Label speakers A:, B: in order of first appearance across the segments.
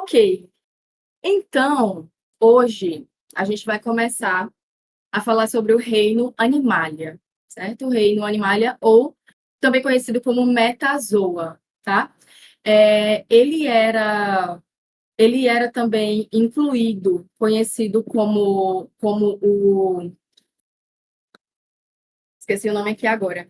A: Ok, então, hoje a gente vai começar a falar sobre o reino Animalia, certo? O reino Animalia, ou também conhecido como Metazoa, tá? Ele era também incluído, conhecido como o... Esqueci o nome aqui agora.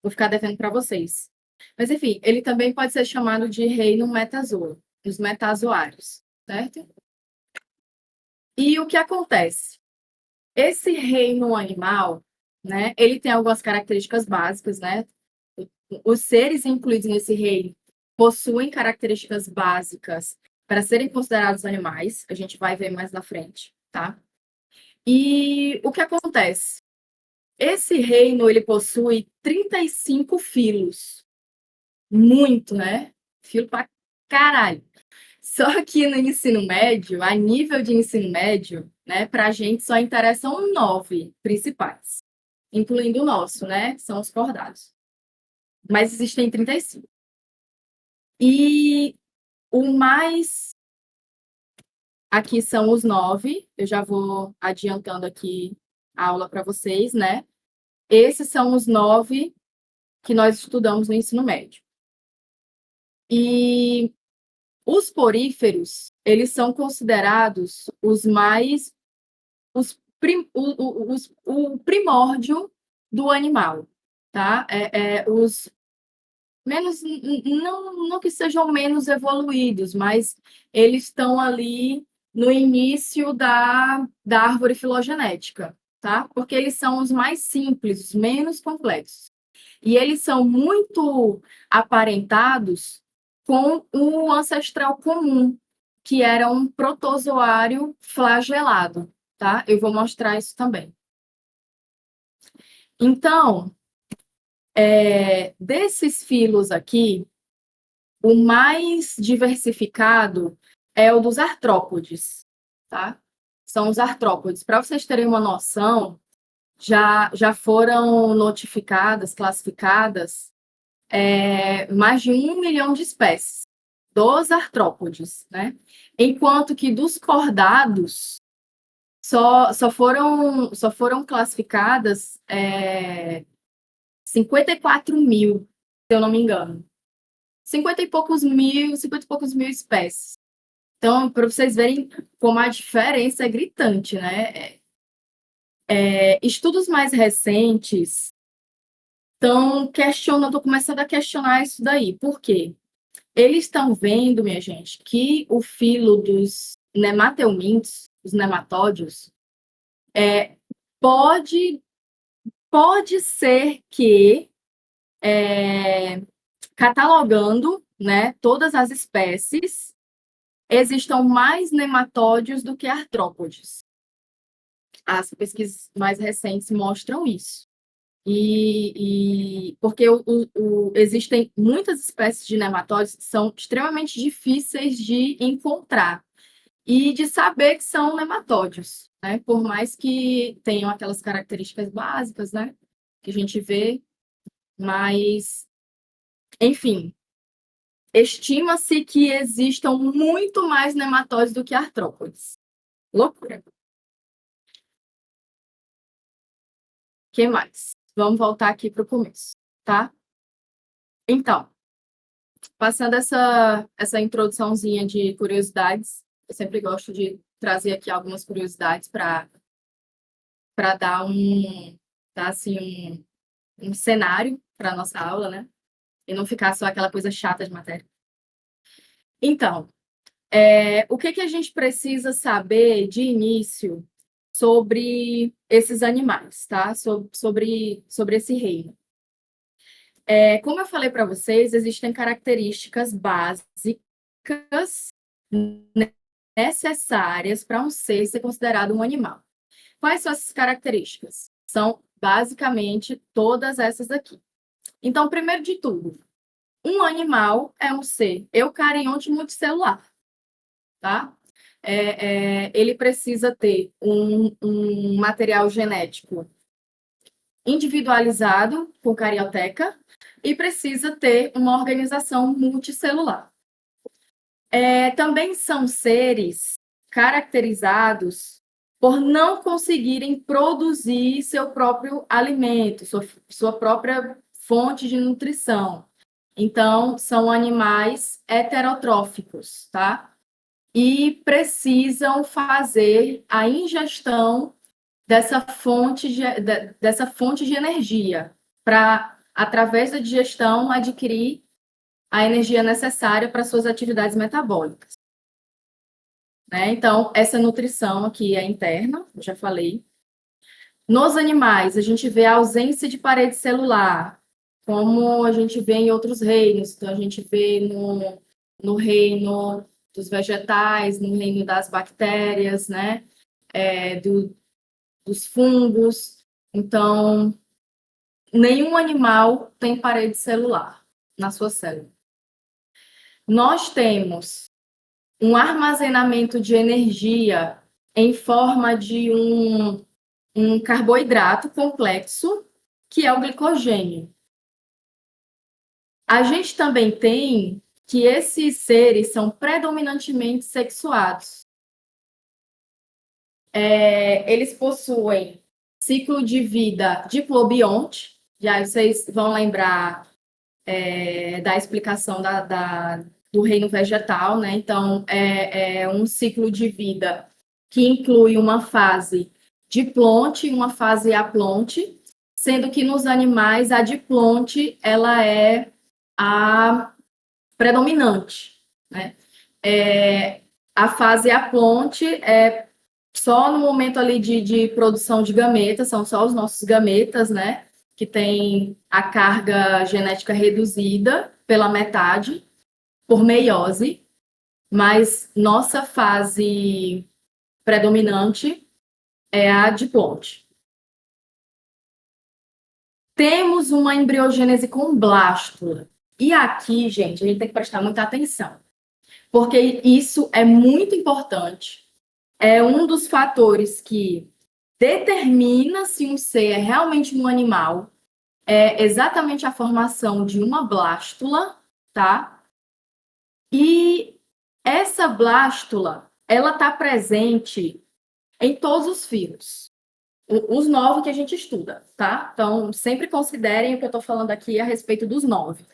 A: Vou ficar devendo para vocês. Mas, enfim, ele também pode ser chamado de reino Metazoa, os metazoários, certo? E o que acontece? Esse reino animal, né, ele tem algumas características básicas, né? Os seres incluídos nesse reino possuem características básicas para serem considerados animais, a gente vai ver mais na frente, tá? E o que acontece? Esse reino, ele possui 35 filos. Muito, né? Filo pra caralho. Só que no ensino médio, a nível de ensino médio, né, para a gente só interessam 9 principais, incluindo o nosso, né, que são os cordados. Mas existem 35. E o mais... Aqui são os 9, eu já vou adiantando aqui a aula para vocês, né? Esses são os 9 que nós estudamos no ensino médio. E os poríferos, eles são considerados os mais... o primórdio do animal, tá? Os menos, não que sejam menos evoluídos, mas eles estão ali no início da árvore filogenética, tá? Porque eles são os mais simples, os menos complexos. E eles são muito aparentados com o ancestral comum, que era um protozoário flagelado, tá? Eu vou mostrar isso também. Então, desses filos aqui, o mais diversificado é o dos artrópodes, tá? São os artrópodes. Para vocês terem uma noção, já foram notificadas, classificadas, mais de 1 milhão de espécies dos artrópodes, né? Enquanto que dos cordados, só foram classificadas 54 mil, se eu não me engano. 50 e poucos mil espécies. Então, para vocês verem como a diferença é gritante, né? Estudos mais recentes estão começando a questionar isso daí. Por quê? Eles estão vendo, minha gente, que o filo dos nemateumintos, os nematódios, pode ser que, catalogando, né, todas as espécies, existam mais nematódios do que artrópodes. As pesquisas mais recentes mostram isso. Porque existem muitas espécies de nematóides que são extremamente difíceis de encontrar e de saber que são nematódios, né? Por mais que tenham aquelas características básicas, né? Que a gente vê, mas, enfim, estima-se que existam muito mais nematóides do que artrópodes. Loucura. O que mais? Vamos voltar aqui para o começo, tá? Então, passando essa introduçãozinha de curiosidades, eu sempre gosto de trazer aqui algumas curiosidades para dar assim, um cenário para a nossa aula, né? E não ficar só aquela coisa chata de matéria. Então, o que a gente precisa saber de início sobre esses animais, tá? Sobre esse reino. Como eu falei para vocês, existem características básicas necessárias para um ser considerado um animal. Quais são essas características? São basicamente todas essas aqui. Então, primeiro de tudo, um animal é um ser eucarionte multicelular, tá? Ele precisa ter um material genético individualizado com carioteca e precisa ter uma organização multicelular. Também são seres caracterizados por não conseguirem produzir seu próprio alimento, sua própria fonte de nutrição. Então, são animais heterotróficos, tá? E precisam fazer a ingestão dessa fonte de energia para, através da digestão, adquirir a energia necessária para suas atividades metabólicas. Né? Então, essa nutrição aqui é interna, eu já falei. Nos animais, a gente vê a ausência de parede celular, como a gente vê em outros reinos. Então, a gente vê no reino dos vegetais, no reino das bactérias, né? Dos fungos. Então, nenhum animal tem parede celular na sua célula. Nós temos um armazenamento de energia em forma de um carboidrato complexo, que é o glicogênio. A gente também tem que esses seres são predominantemente sexuados. Eles possuem ciclo de vida diplobionte, já vocês vão lembrar da explicação do reino vegetal, né? Então, é um ciclo de vida que inclui uma fase diplonte e uma fase aplonte, sendo que nos animais a diplonte ela é a predominante, né? A fase aplonte é só no momento ali de produção de gametas, são só os nossos gametas, né? Que tem a carga genética reduzida pela metade, por meiose, mas nossa fase predominante é a diplonte. Temos uma embriogênese com blástula. E aqui, gente, a gente tem que prestar muita atenção, porque isso é muito importante. É um dos fatores que determina se um ser é realmente um animal, é exatamente a formação de uma blástula, tá? E essa blástula, ela está presente em todos os filos, os 9 que a gente estuda, tá? Então, sempre considerem o que eu estou falando aqui a respeito dos 9.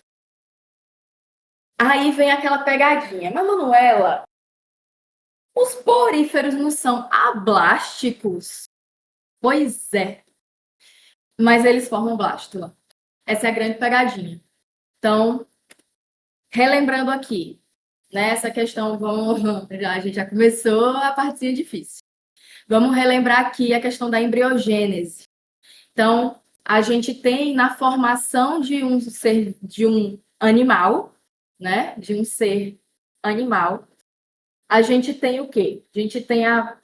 A: Aí vem aquela pegadinha. Mas, Manuela, os poríferos não são ablásticos? Pois é. Mas eles formam blástula. Essa é a grande pegadinha. Então, relembrando aqui, né, essa questão, a gente já começou a partezinha difícil. Vamos relembrar aqui a questão da embriogênese. Então, a gente tem na formação de um ser, de um animal, né, de um ser animal, a gente tem o quê? A gente tem a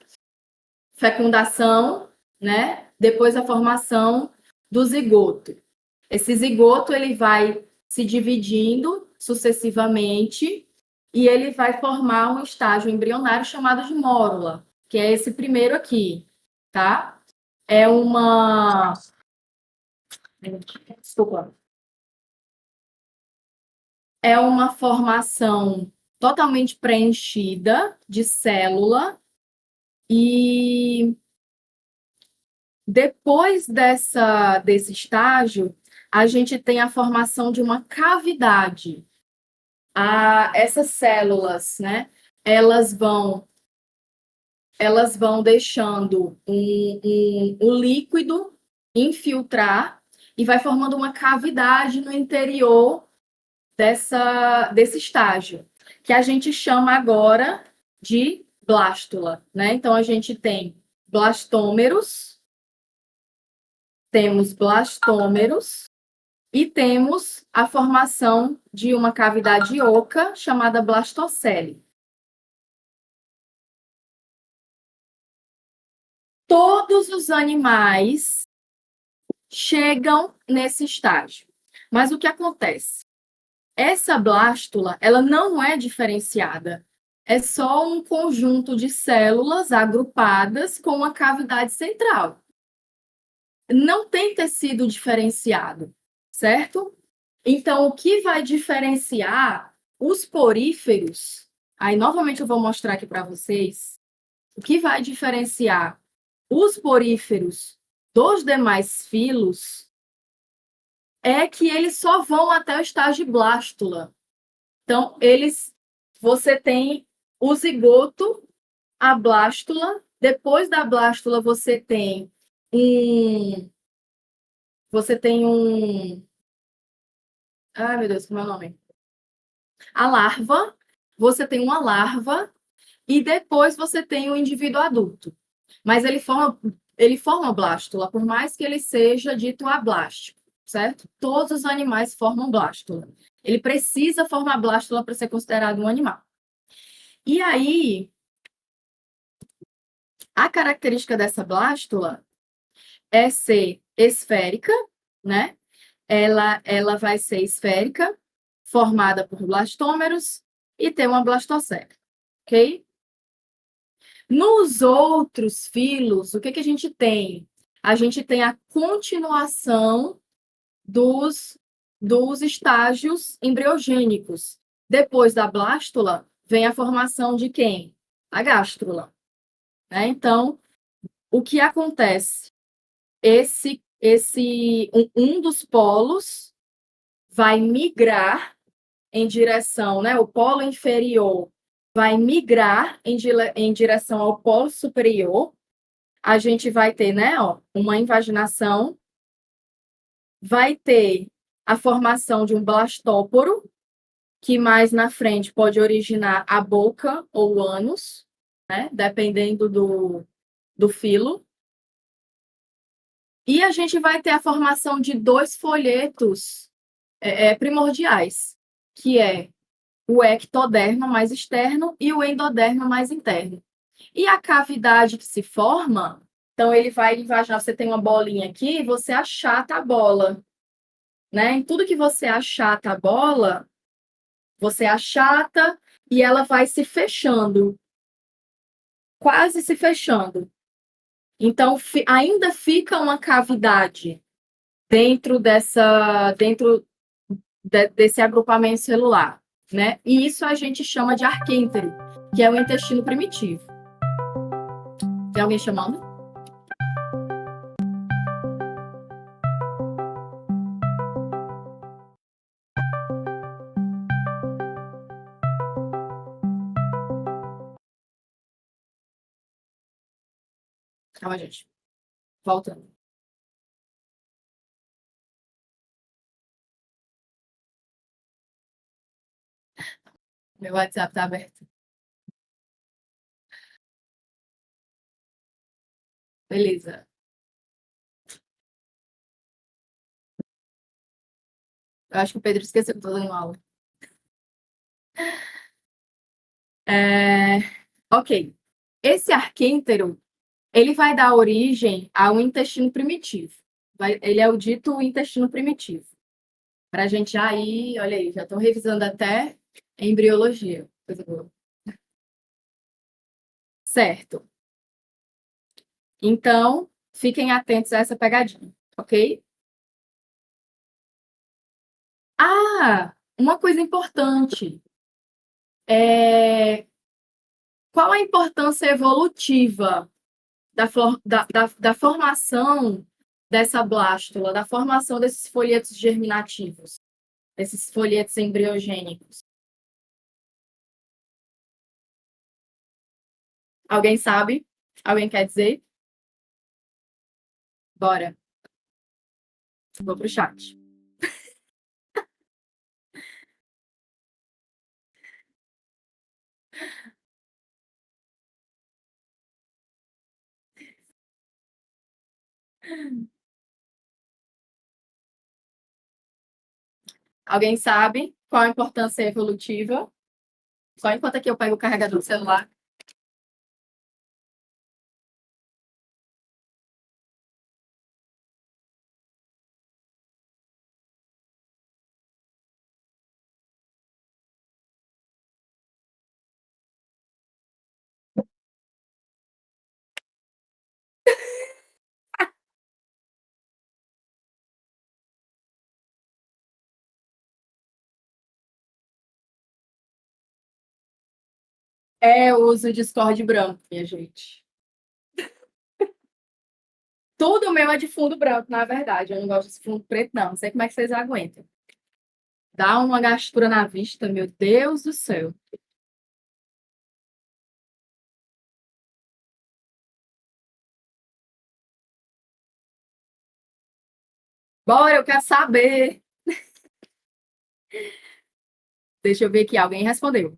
A: fecundação, né, depois a formação do zigoto. Esse zigoto, ele vai se dividindo sucessivamente e ele vai formar um estágio embrionário chamado de mórula, que é esse primeiro aqui, tá? É uma... Desculpa. É uma formação totalmente preenchida de célula e depois desse estágio, a gente tem a formação de uma cavidade. Essas células, né, elas vão deixando o líquido infiltrar e vai formando uma cavidade no interior desse estágio, que a gente chama agora de blástula, né? Então, a gente tem temos blastômeros e temos a formação de uma cavidade oca chamada blastocele. Todos os animais chegam nesse estágio. Mas o que acontece? Essa blástula, ela não é diferenciada. É só um conjunto de células agrupadas com uma cavidade central. Não tem tecido diferenciado, certo? Então, o que vai diferenciar os poríferos, Aí, novamente, eu vou mostrar aqui para vocês o que vai diferenciar os poríferos dos demais filos é que eles só vão até o estágio de blástula. Então, você tem o zigoto, a blástula, depois da blástula você tem um, ai meu Deus, como é o nome? A larva, você tem uma larva e depois você tem o indivíduo adulto. Mas ele forma blástula, por mais que ele seja dito ablástico, certo? Todos os animais formam blástula. Ele precisa formar blástula para ser considerado um animal. E aí, a característica dessa blástula é ser esférica, né? Ela vai ser esférica, formada por blastômeros e ter uma blastocele, ok? Nos outros filos, o que a gente tem? A gente tem a continuação dos estágios embriogênicos. Depois da blástula, vem a formação de quem? A gástrula. Né? Então, o que acontece? Um dos polos vai migrar em direção, né? O polo inferior vai migrar em direção ao polo superior. A gente vai ter, né, ó, uma invaginação, vai ter a formação de um blastóporo, que mais na frente pode originar a boca ou o ânus, né, dependendo do filo. E a gente vai ter a formação de dois folhetos primordiais, que é o ectoderma mais externo e o endoderma mais interno. E a cavidade que se forma, então ele vai invaginar, você tem uma bolinha aqui, você achata a bola, né? Em tudo que você achata a bola, você achata e ela vai se fechando, quase se fechando. Então, ainda fica uma cavidade dentro desse agrupamento celular, né? E isso a gente chama de arquêntero, que é o intestino primitivo. Tem alguém chamando? Calma, gente. Voltando. Meu WhatsApp tá aberto. Beleza. Eu acho que o Pedro esqueceu que eu tô dando aula. Ok. Esse arquêntero, ele vai dar origem ao intestino primitivo. Ele é o dito intestino primitivo. Para a gente aí, olha aí, já estou revisando até embriologia. Coisa boa. Certo. Então, fiquem atentos a essa pegadinha, ok? Ah, uma coisa importante. Qual a importância evolutiva da formação dessa blástula, da formação desses folhetos germinativos, desses folhetos embriogênicos? Alguém sabe? Alguém quer dizer? Bora. Vou pro chat. Alguém sabe qual a importância evolutiva? Só enquanto aqui eu pego o carregador do celular. Eu uso Discord branco, minha gente. Tudo meu é de fundo branco, na verdade. Eu não gosto de fundo preto, não. Não sei como é que vocês aguentam. Dá uma gastura na vista, meu Deus do céu. Bora, eu quero saber. Deixa eu ver aqui, alguém respondeu.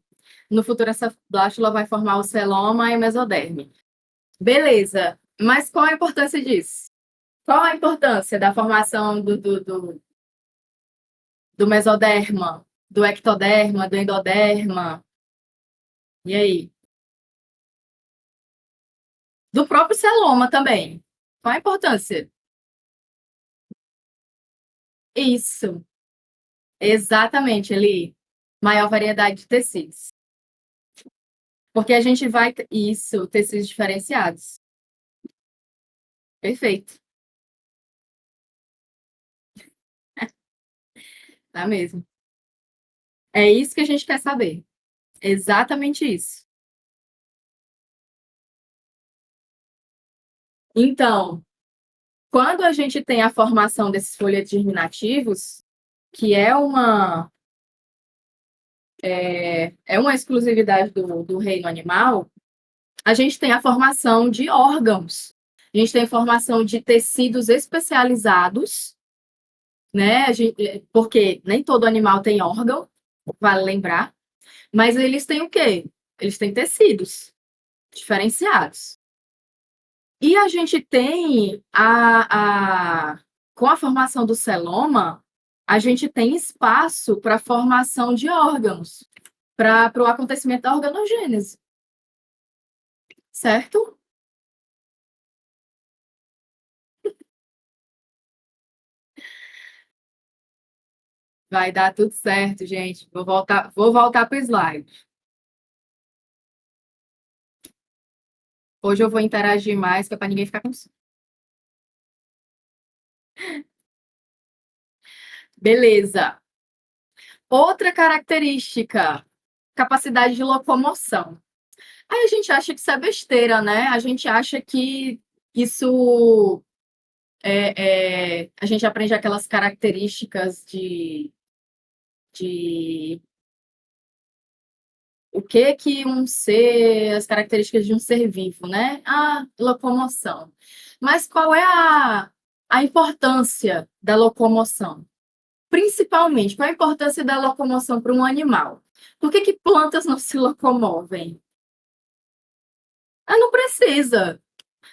A: No futuro, essa blástula vai formar o celoma e o mesoderme. Beleza, mas qual a importância disso? Qual a importância da formação do mesoderma, do ectoderma, do endoderma? E aí? Do próprio celoma também. Qual a importância? Isso, exatamente, ele maior variedade de tecidos. Porque a gente vai. Isso, tecidos diferenciados. Perfeito, tá mesmo. É isso que a gente quer saber. Exatamente isso. Então, quando a gente tem a formação desses folhetos germinativos, que é uma exclusividade do reino animal, a gente tem a formação de órgãos. A gente tem a formação de tecidos especializados, né? Porque nem todo animal tem órgão, vale lembrar, mas eles têm o quê? Eles têm tecidos diferenciados. E a gente tem com a formação do celoma, a gente tem espaço para a formação de órgãos, para o acontecimento da organogênese, certo? Vai dar tudo certo, gente. Vou voltar para o slide. Hoje eu vou interagir mais, que é para ninguém ficar com sono. Beleza. Outra característica, capacidade de locomoção. Aí a gente acha que isso é besteira, né? A gente acha que isso a gente aprende aquelas características de o que um ser, as características de um ser vivo, né? A locomoção. Mas qual é a importância da locomoção? Principalmente, qual é a importância da locomoção para um animal? Por que plantas não se locomovem? Não precisa.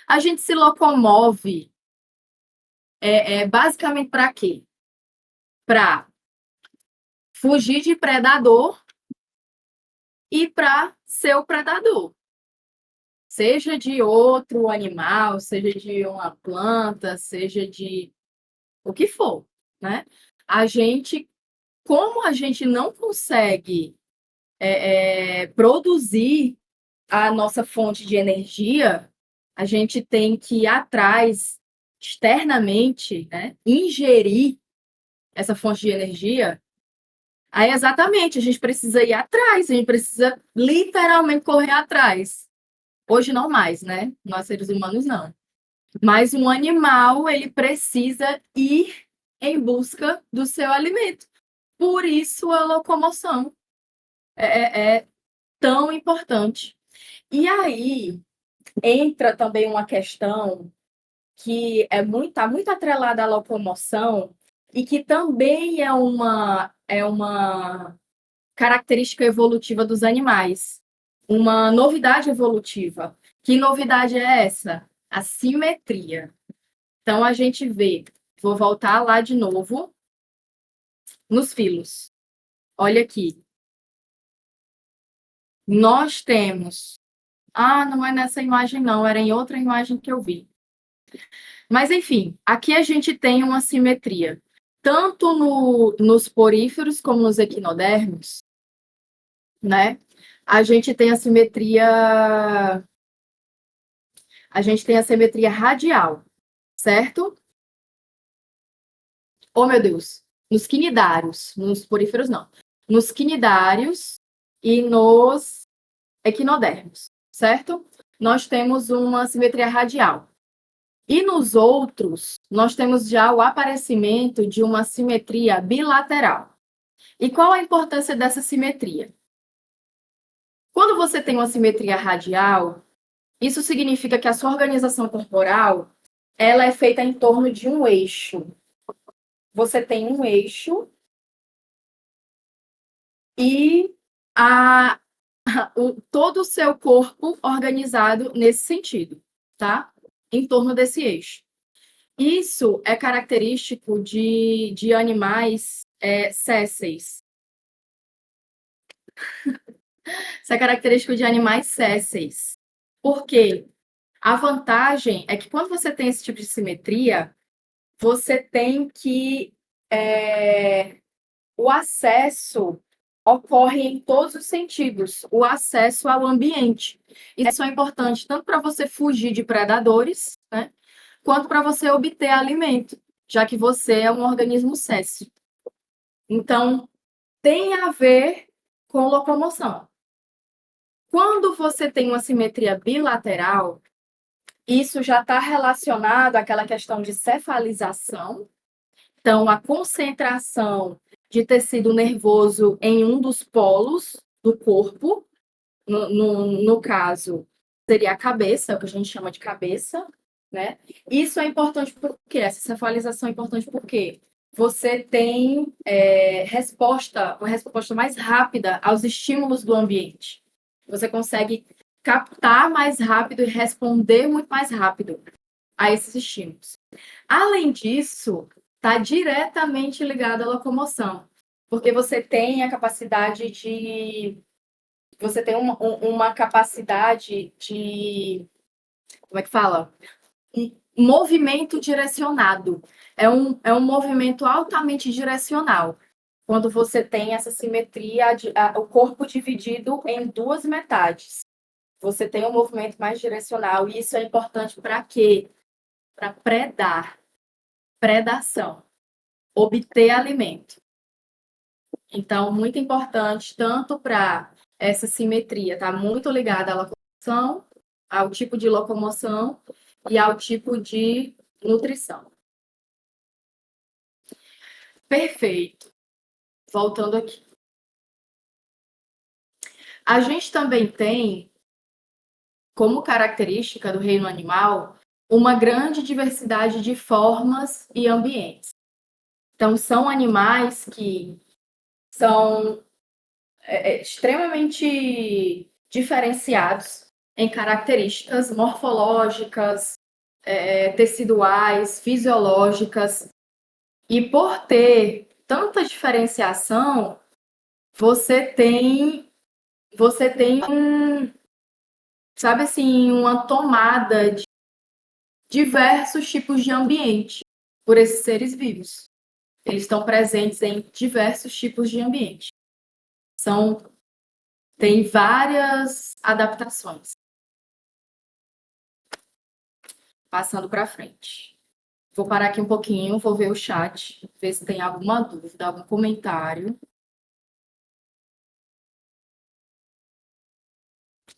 A: A gente se locomove basicamente para quê? Para fugir de predador e para ser o predador. Seja de outro animal, seja de uma planta, seja de o que for, né? Como a gente não consegue produzir a nossa fonte de energia, a gente tem que ir atrás externamente, né? Ingerir essa fonte de energia. Aí, exatamente, a gente precisa ir atrás, a gente precisa literalmente correr atrás. Hoje não mais, né? Nós seres humanos não. Mas um animal, ele precisa ir em busca do seu alimento. Por isso a locomoção é tão importante. E aí entra também uma questão que está muito atrelada à locomoção e que também é uma característica evolutiva dos animais, uma novidade evolutiva. Que novidade é essa? A simetria. Então, a gente vê, vou voltar lá de novo, nos filos. Olha aqui. Nós temos. Não é nessa imagem, não, era em outra imagem que eu vi. Mas, enfim, aqui a gente tem uma simetria, tanto nos poríferos como nos equinodermos, né? A gente tem a simetria radial, certo? Oh, meu Deus. Nos quinidários, nos poríferos não. Nos quinidários e nos equinodermos, certo? Nós temos uma simetria radial. E nos outros, nós temos já o aparecimento de uma simetria bilateral. E qual a importância dessa simetria? Quando você tem uma simetria radial, isso significa que a sua organização corporal, ela é feita em torno de um eixo. Você tem um eixo e todo o seu corpo organizado nesse sentido, tá? Em torno desse eixo. Isso é característico de animais sésseis. Isso é característico de animais sésseis. Por quê? A vantagem é que quando você tem esse tipo de simetria, você tem que o acesso ocorre em todos os sentidos, o acesso ao ambiente. Isso é importante tanto para você fugir de predadores, né, quanto para você obter alimento, já que você é um organismo séssil. Então, tem a ver com locomoção. Quando você tem uma simetria bilateral, isso já está relacionado àquela questão de cefalização. Então, a concentração de tecido nervoso em um dos polos do corpo, no caso, seria a cabeça, o que a gente chama de cabeça, né? Isso é importante porque essa cefalização é importante porque você tem uma resposta mais rápida aos estímulos do ambiente. Você consegue captar mais rápido e responder muito mais rápido a esses estímulos. Além disso, está diretamente ligado à locomoção, porque você tem a capacidade de... Você tem uma capacidade de... Como é que fala? Um movimento direcionado. É um movimento altamente direcional. Quando você tem essa simetria, o corpo dividido em duas metades. Você tem um movimento mais direcional. E isso é importante para quê? Para predação, obter alimento. Então, muito importante, tanto para essa simetria, está muito ligada à locomoção, ao tipo de locomoção e ao tipo de nutrição. Perfeito. Voltando aqui. A gente também tem, como característica do reino animal, uma grande diversidade de formas e ambientes. Então, são animais que são extremamente diferenciados em características morfológicas, teciduais, fisiológicas. E por ter tanta diferenciação, você tem sabe assim, uma tomada de diversos tipos de ambiente por esses seres vivos. Eles estão presentes em diversos tipos de ambiente. Tem várias adaptações. Passando para frente. Vou parar aqui um pouquinho, vou ver o chat, ver se tem alguma dúvida, algum comentário.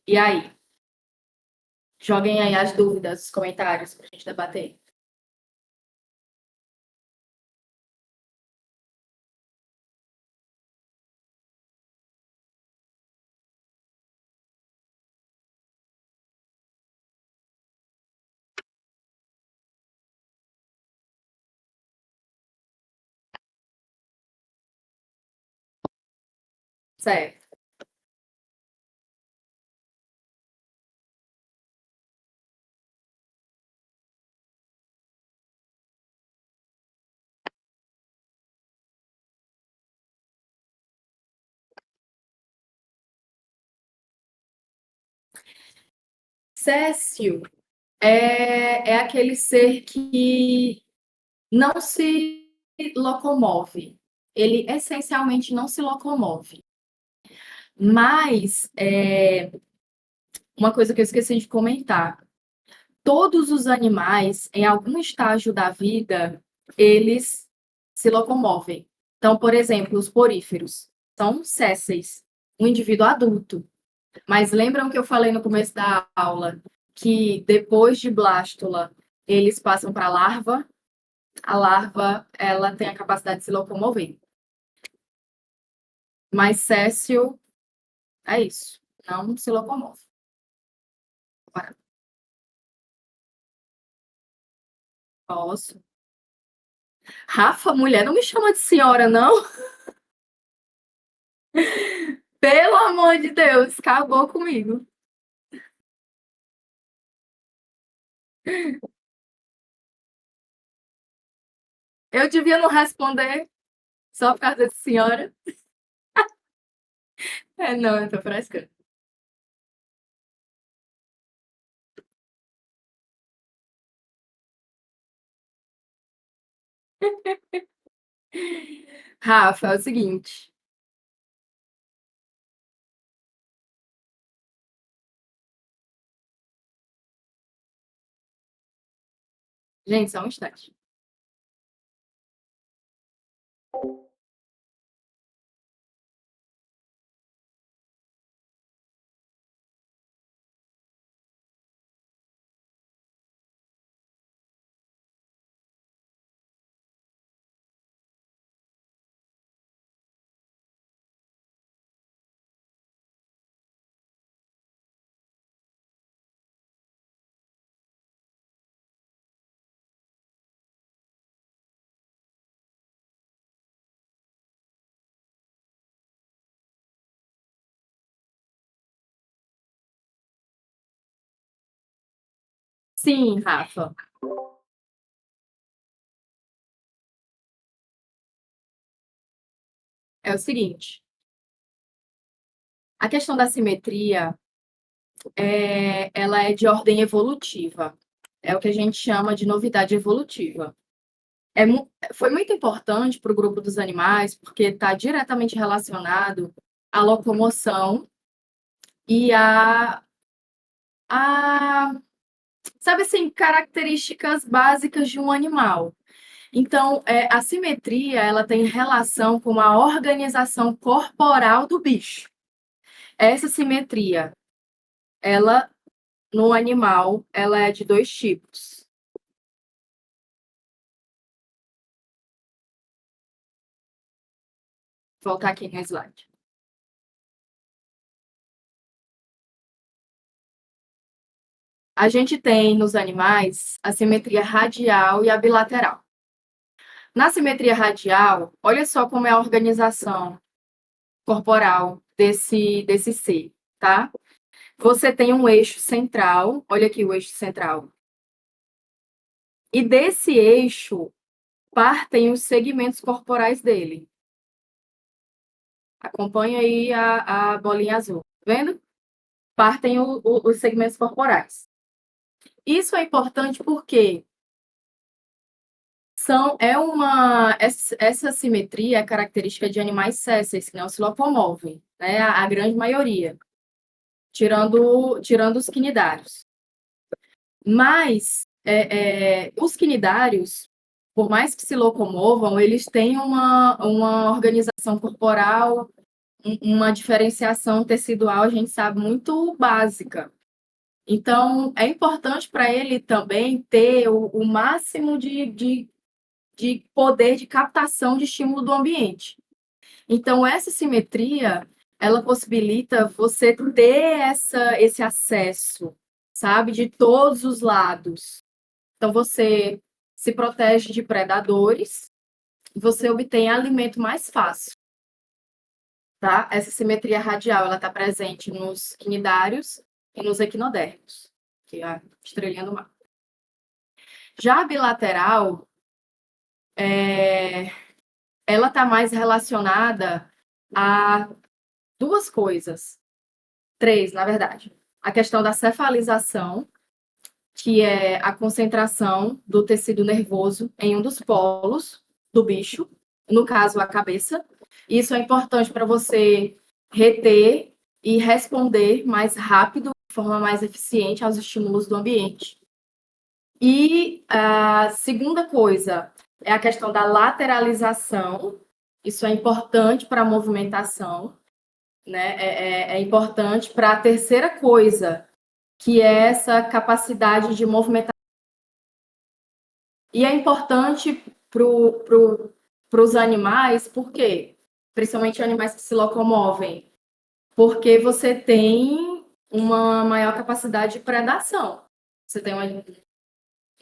A: E aí? Joguem aí as dúvidas, os comentários para a gente debater. Certo. Cécio é aquele ser que não se locomove. Ele essencialmente não se locomove. Mas, uma coisa que eu esqueci de comentar, todos os animais, em algum estágio da vida, eles se locomovem. Então, por exemplo, os poríferos são sésseis, um indivíduo adulto. Mas lembram que eu falei no começo da aula que depois de blástula eles passam para a larva? A larva, ela tem a capacidade de se locomover. Mas Cécio é isso, não se locomove. Posso. Rafa, mulher, não me chama de senhora, não? Pelo amor de Deus, acabou comigo. Eu devia não responder só por causa de senhora. É, não, eu tô frescando. Rafa, é o seguinte. Gente, só um instante. Sim, Rafa. É o seguinte. A questão da simetria, ela é de ordem evolutiva. É o que a gente chama de novidade evolutiva. Foi muito importante para o grupo dos animais, porque está diretamente relacionado à locomoção e a, sabe assim, características básicas de um animal. Então, a simetria, ela tem relação com a organização corporal do bicho. Essa simetria, ela, no animal, ela é de dois tipos. Vou voltar aqui no slide. A gente tem nos animais a simetria radial e a bilateral. Na simetria radial, olha só como é a organização corporal desse ser, tá? Você tem um eixo central, olha aqui o eixo central. E desse eixo partem os segmentos corporais dele. Acompanha aí a bolinha azul, tá vendo? Partem os segmentos corporais. Isso é importante porque essa simetria é característica de animais sésseis, que não se locomovem, né? A grande maioria, tirando os quinidários. Mas os quinidários, por mais que se locomovam, eles têm uma organização corporal, uma diferenciação tecidual, a gente sabe, muito básica. Então, é importante para ele também ter o máximo de poder de captação de estímulo do ambiente. Então, essa simetria, ela possibilita você ter esse acesso, sabe, de todos os lados. Então, você se protege de predadores e você obtém alimento mais fácil, tá? Essa simetria radial, ela está presente nos quinidários e nos equinodérmicos, que é a estrelinha do mar. Já a bilateral, ela está mais relacionada a duas coisas, três, na verdade. A questão da cefalização, que é a concentração do tecido nervoso em um dos polos do bicho, no caso, a cabeça. Isso é importante para você reter e responder mais rápido, de forma mais eficiente aos estímulos do ambiente. E a segunda coisa é a questão da lateralização. Isso é importante para a movimentação. né? É importante para a terceira coisa, que é essa capacidade de movimentar. E é importante para os animais, por quê? Principalmente animais que se locomovem, porque você tem uma maior capacidade de predação. Você tem um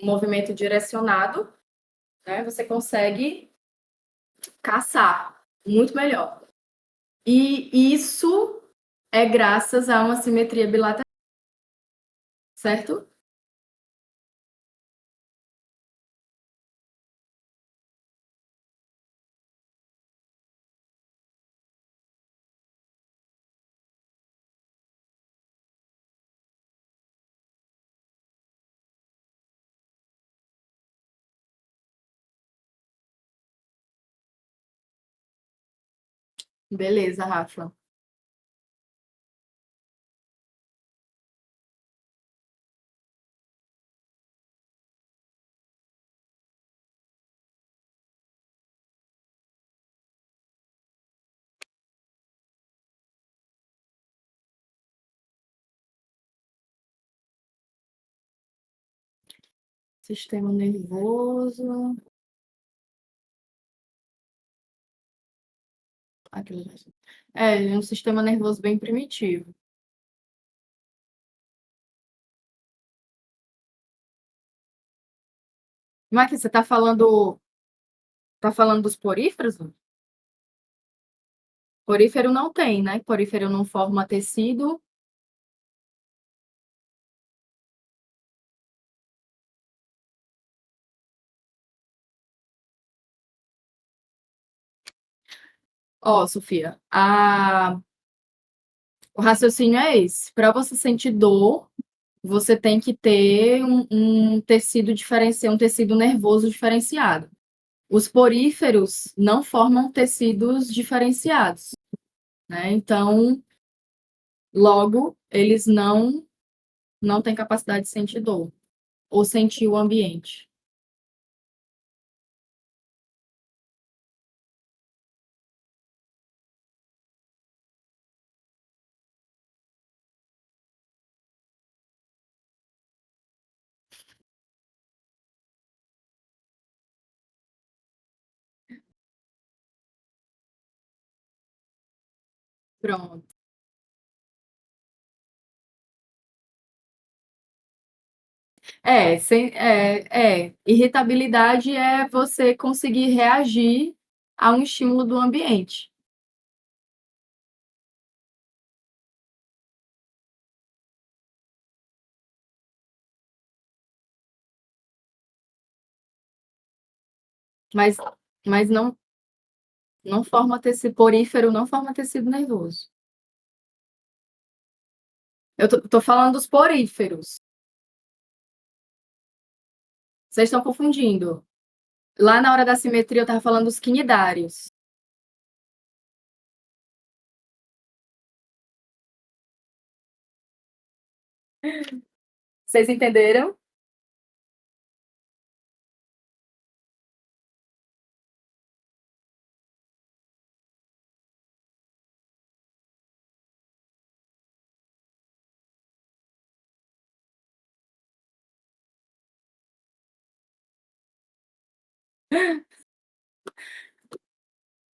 A: movimento direcionado, né? Você consegue caçar muito melhor. E isso é graças a uma simetria bilateral, certo? Beleza, Rafa. Sistema nervoso. É um sistema nervoso bem primitivo. Mas você tá falando dos poríferos? Porífero não tem, né? Porífero não forma tecido. Ó, Sofia, o raciocínio é esse. Para você sentir dor, você tem que ter um tecido diferenciado, um tecido nervoso diferenciado. Os poríferos não formam tecidos diferenciados, né? Então, logo, eles não têm capacidade de sentir dor ou sentir o ambiente. Pronto. Irritabilidade é você conseguir reagir a um estímulo do ambiente. Mas, mas não forma tecido porífero, não forma tecido nervoso. Eu tô falando dos poríferos. Vocês estão confundindo. Lá na hora da simetria eu estava falando dos quinidários. Vocês entenderam?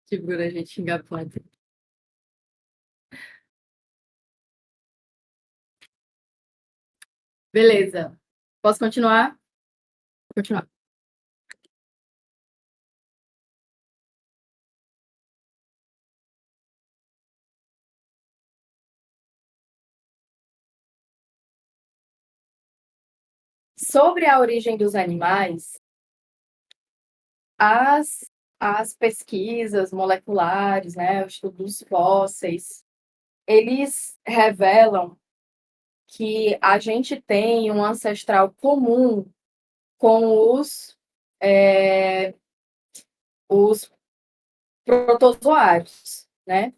A: Segura a gente xingar a planta. Beleza. Posso continuar? Continuar. Sobre a origem dos animais, as, as pesquisas moleculares, né, o estudo dos fósseis, eles revelam que a gente tem um ancestral comum com os protozoários, né?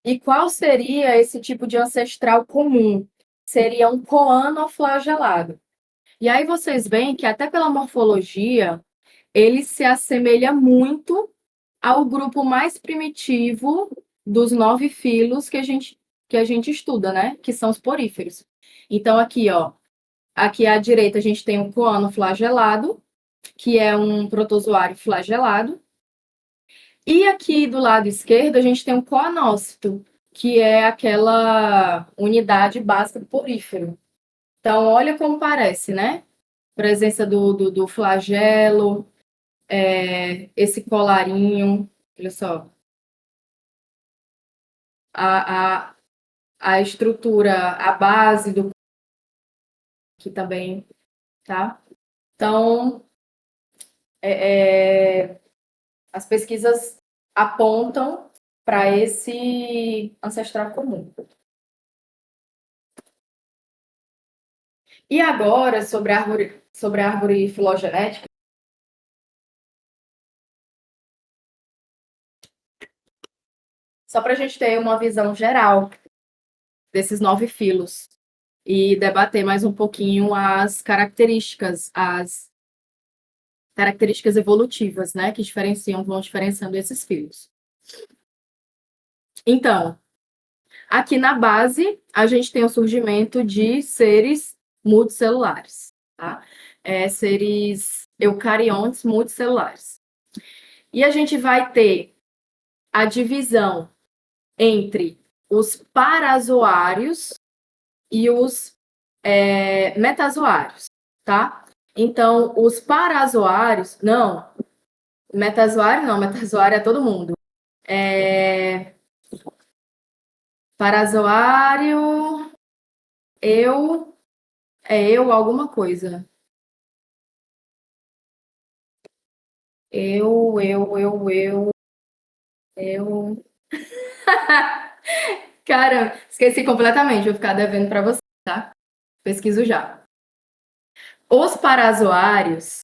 A: E qual seria esse tipo de ancestral comum? Seria um coanoflagelado. E aí vocês veem que até pela morfologia, ele se assemelha muito ao grupo mais primitivo dos 9 filos que a gente estuda, né? Que são os poríferos. Então, aqui, ó, aqui à direita a gente tem o coano flagelado, que é um protozoário flagelado. E aqui do lado esquerdo a gente tem o coanócito, que é aquela unidade básica do porífero. Então, olha como parece, né? Presença do flagelo, esse colarinho, olha só. A, a, a estrutura, a base do que também, tá? Então, as pesquisas apontam para esse ancestral comum. E agora, sobre a árvore filogenética, só para a gente ter uma visão geral desses 9 filos e debater mais um pouquinho as características evolutivas, né, que vão diferenciando esses filos. Então, aqui na base, a gente tem o surgimento de seres multicelulares, tá? Seres eucariontes multicelulares. E a gente vai ter a divisão entre os parazoários e os metazoários, tá? Então, os parazoários, metazoário é todo mundo. Parazoário, eu alguma coisa. Eu. Cara, esqueci completamente, vou ficar devendo para você, tá? Pesquiso já. Os parazoários,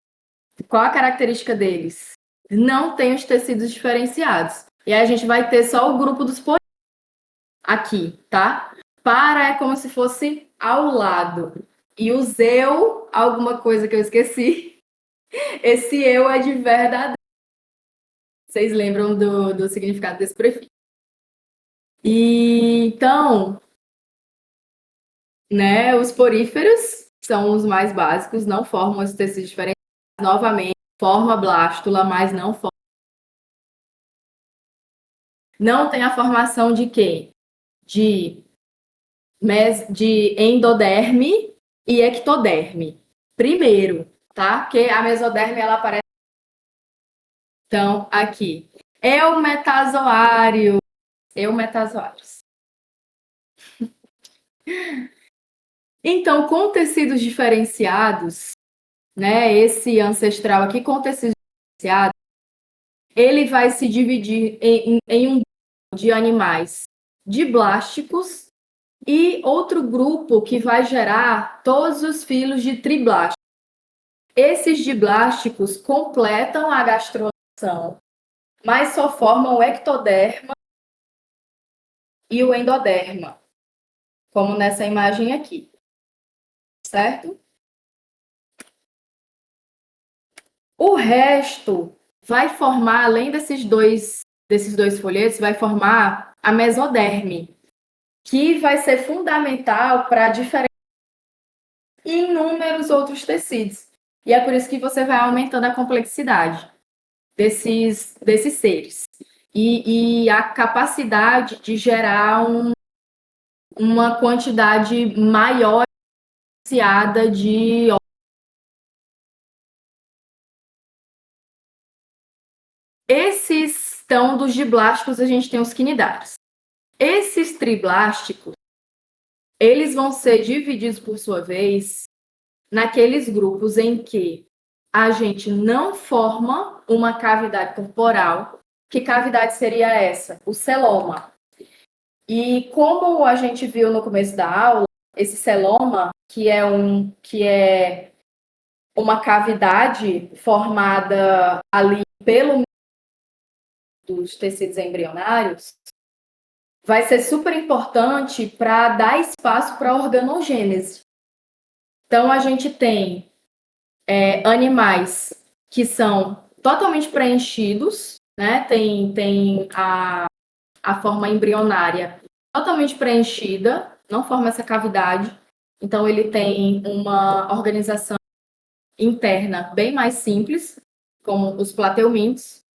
A: qual a característica deles? Não tem os tecidos diferenciados. E aí a gente vai ter só o grupo dos poríferos aqui, tá? Para é como se fosse ao lado. E o eu, alguma coisa que eu esqueci. Esse eu é de verdadeiro. Vocês lembram do significado desse prefixo? E então, né, os poríferos são os mais básicos, não formam os tecidos diferenciados. Novamente, forma blástula, mas não forma. Não tem a formação de quê? De endoderme e ectoderme. Primeiro, tá? Porque a mesoderme ela aparece. Então, aqui. Eumetazoários. Então, com tecidos diferenciados, né? Esse ancestral aqui com tecidos diferenciados, ele vai se dividir em um grupo de animais diblásticos e outro grupo que vai gerar todos os filos de triblásticos. Esses diblásticos completam a gastrulação, mas só formam o ectoderma e o endoderma, como nessa imagem aqui, certo? O resto vai formar, além desses dois folhetos, vai formar a mesoderme, que vai ser fundamental para diferenciar inúmeros outros tecidos. E é por isso que você vai aumentando a complexidade desses seres. E a capacidade de gerar uma quantidade maior de. Esses estão dos diblásticos, a gente tem os quinidários. Esses triblásticos, eles vão ser divididos, por sua vez, naqueles grupos em que a gente não forma uma cavidade corporal. Que cavidade seria essa? O celoma. E como a gente viu no começo da aula, esse celoma, que é uma cavidade formada ali pelo dos tecidos embrionários, vai ser super importante para dar espaço para a organogênese. Então, a gente tem animais que são totalmente preenchidos, né? Tem a a forma embrionária totalmente preenchida, não forma essa cavidade. Então, ele tem uma organização interna bem mais simples, como os plateumintos.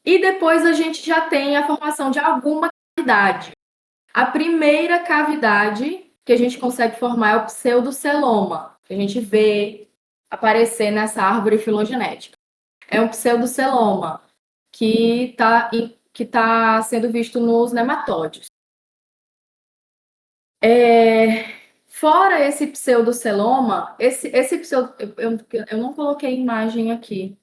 A: E depois a gente já tem a formação de alguma cavidade. A primeira cavidade que a gente consegue formar é o pseudoceloma, que a gente vê aparecer nessa árvore filogenética. É um pseudoceloma que tá sendo visto nos nematóides. Fora esse pseudoceloma, eu não coloquei imagem aqui.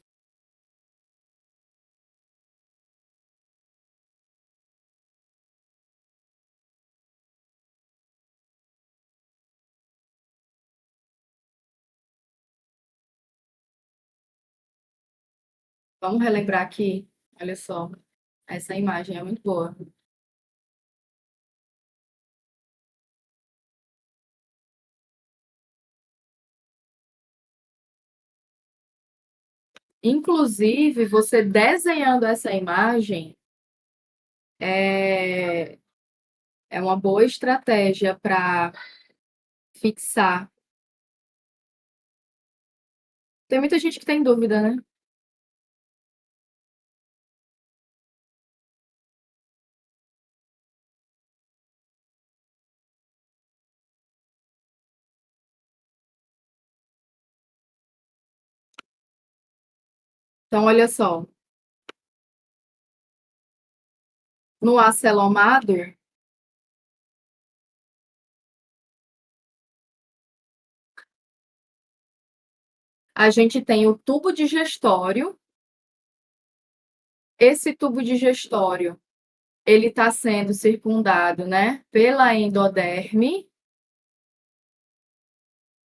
A: Vamos relembrar aqui? Olha só, essa imagem é muito boa. Inclusive, você desenhando essa imagem é uma boa estratégia para fixar. Tem muita gente que tem dúvida, né? Então, olha só. No acelomado, a gente tem o tubo digestório. Esse tubo digestório, ele está sendo circundado, né, pela endoderme.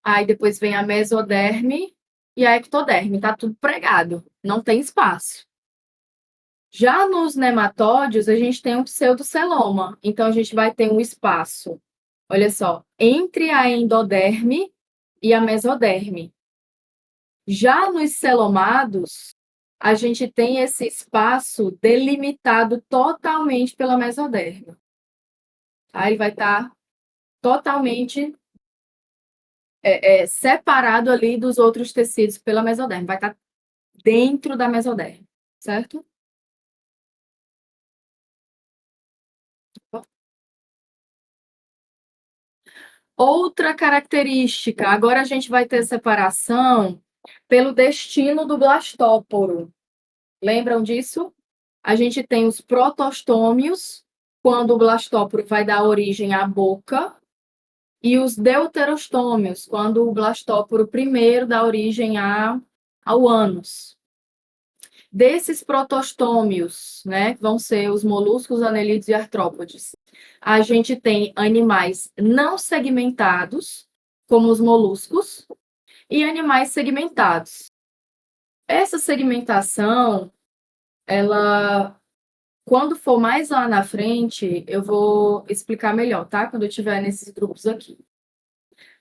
A: Aí depois vem a mesoderme e a ectoderme. Tá tudo pregado, não tem espaço. Já nos nematóides, a gente tem um pseudoceloma. Então, a gente vai ter um espaço, olha só, entre a endoderme e a mesoderme. Já nos celomados, a gente tem esse espaço delimitado totalmente pela mesoderma. Aí ele vai estar totalmente separado ali dos outros tecidos pela mesoderma. Vai estar dentro da mesoderma, certo? Outra característica, agora a gente vai ter separação pelo destino do blastóporo. Lembram disso? A gente tem os protostômios, quando o blastóporo vai dar origem à boca, e os deuterostômios, quando o blastóporo primeiro dá origem ao ânus. Desses protostômios, né, que vão ser os moluscos, anelídeos e artrópodes, a gente tem animais não segmentados, como os moluscos, e animais segmentados. Essa segmentação, ela, quando for mais lá na frente, eu vou explicar melhor, tá? Quando eu estiver nesses grupos aqui.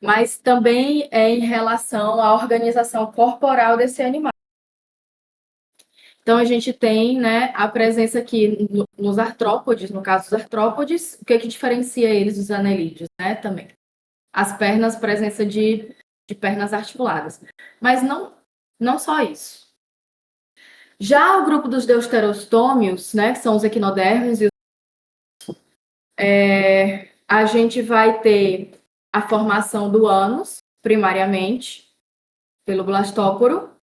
A: Mas também é em relação à organização corporal desse animal. Então, a gente tem, né, a presença aqui nos artrópodes, no caso dos artrópodes, o que diferencia eles dos anelídeos, né, também. As pernas, presença de pernas articuladas. Mas não só isso. Já o grupo dos deuterostômios, né, que são os equinodermos, a gente vai ter a formação do ânus, primariamente, pelo blastóporo.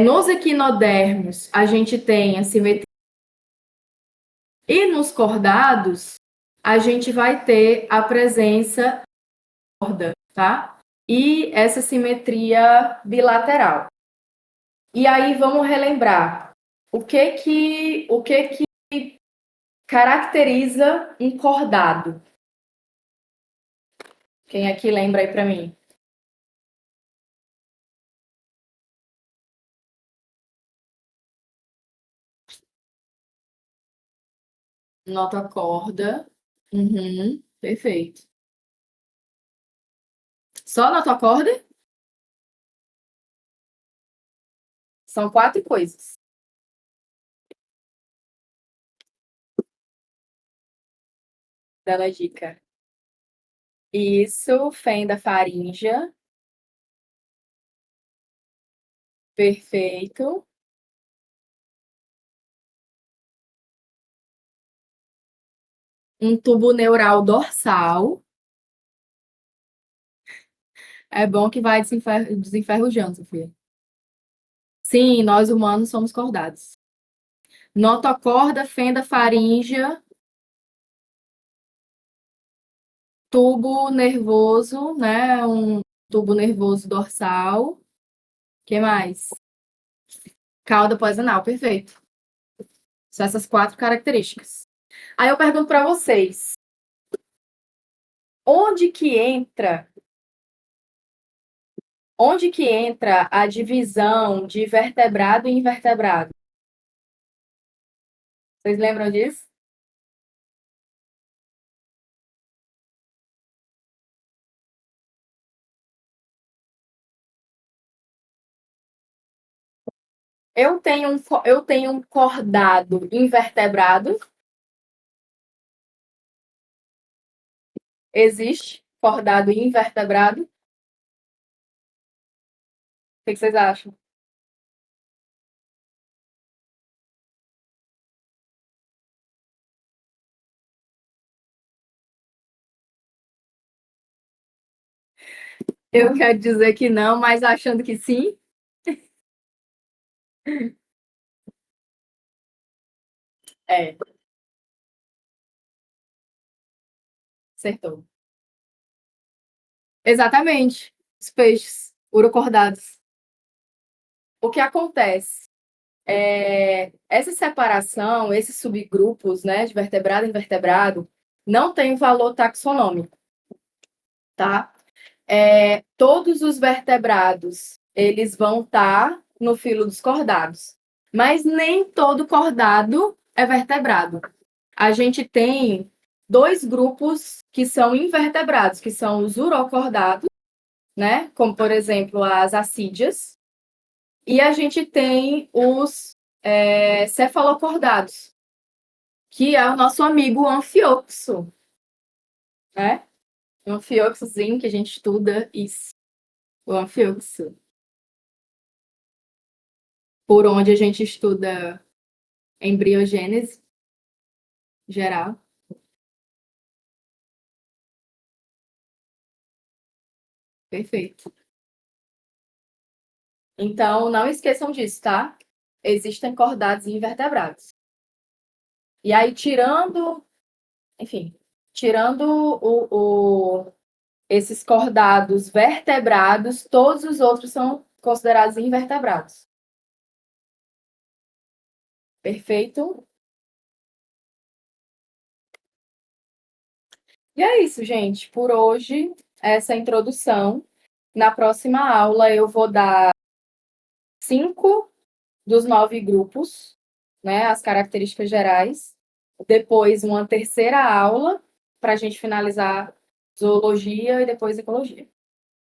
A: Nos equinodermos, a gente tem a simetria. E nos cordados, a gente vai ter a presença corda, tá? E essa simetria bilateral. E aí vamos relembrar o que caracteriza um cordado. Quem aqui lembra aí para mim? Nota corda. Uhum, perfeito. Só nota corda? São 4 coisas. Bela dica. Isso, fenda faríngea. Perfeito. Um tubo neural dorsal. É bom que vai desenferrujando, Sofia. Sim, nós humanos somos cordados. Notocorda, fenda faríngea, tubo nervoso, né? Um tubo nervoso dorsal. O que mais? Cauda pós-anal, perfeito. São essas 4 características. Aí eu pergunto para vocês, onde que entra a divisão de vertebrado e invertebrado? Vocês lembram disso? Eu tenho um cordado invertebrado. Existe cordado invertebrado? O que vocês acham? Eu quero dizer que não, mas achando que sim. É, acertou. Exatamente. Os peixes urocordados. O que acontece? Essa separação, esses subgrupos, né, de vertebrado e invertebrado, não tem valor taxonômico, tá? Todos os vertebrados, eles vão estar no filo dos cordados, mas nem todo cordado é vertebrado. A gente tem 2 grupos que são invertebrados, que são os urocordados, né? Como, por exemplo, as assídeas, e a gente tem os cefalocordados, que é o nosso amigo anfioxo, né? O anfioxozinho que a gente estuda isso, o anfioxo, por onde a gente estuda embriogênese geral. Perfeito. Então, não esqueçam disso, tá? Existem cordados e invertebrados. E aí, enfim, tirando esses cordados vertebrados, todos os outros são considerados invertebrados. Perfeito? E é isso, gente. Por hoje, essa introdução. Na próxima aula, eu vou dar 5 dos 9 grupos, né? As características gerais. Depois, uma terceira aula, para a gente finalizar zoologia e depois ecologia.